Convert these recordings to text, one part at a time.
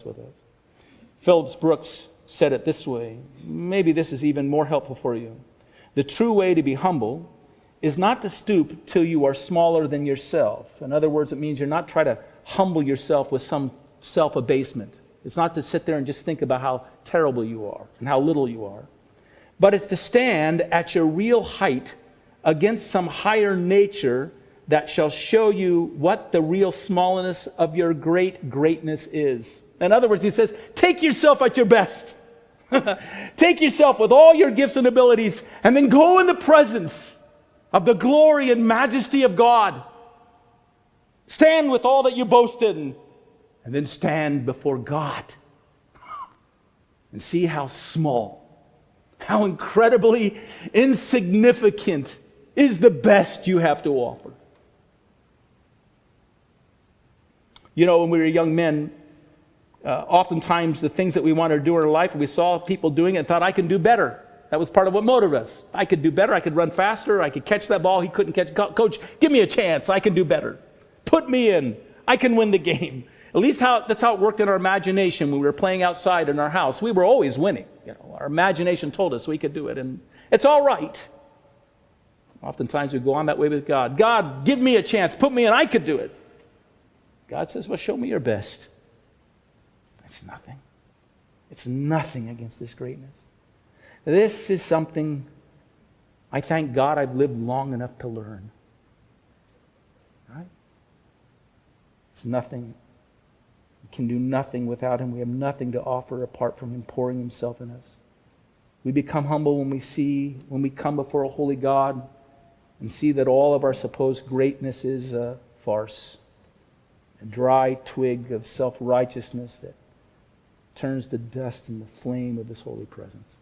with us. Phillips Brooks said it this way. Maybe this is even more helpful for you. The true way to be humble is not to stoop till you are smaller than yourself. In other words, it means you're not trying to humble yourself with some self-abasement. It's not to sit there and just think about how terrible you are and how little you are. But it's to stand at your real height against some higher nature that shall show you what the real smallness of your greatness is. In other words, he says, take yourself at your best. Take yourself with all your gifts and abilities, and then go in the presence of the glory and majesty of God. Stand with all that you boast in, and then stand before God and see how small, how incredibly insignificant is the best you have to offer. You know, when we were young men, oftentimes the things that we wanted to do in our life, we saw people doing it and thought, I can do better. That was part of what motivated us. I could do better. I could run faster. I could catch that ball he couldn't catch. Coach, give me a chance. I can do better. Put me in. I can win the game. At least that's how it worked in our imagination when we were playing outside in our house. We were always winning. You know, our imagination told us we could do it, and it's all right. Oftentimes we go on that way with God. God, give me a chance. Put me in. I could do it. God says, well, show me your best. It's nothing. It's nothing against this greatness. This is something I thank God I've lived long enough to learn. Right? It's nothing. We can do nothing without Him. We have nothing to offer apart from Him pouring Himself in us. We become humble when we come before a holy God and see that all of our supposed greatness is a farce, a dry twig of self-righteousness that turns to dust in the flame of His holy presence.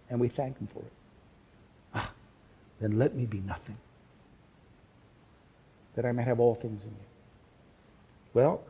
And we thank Him for it. Then let me be nothing, that I might have all things in you. Well,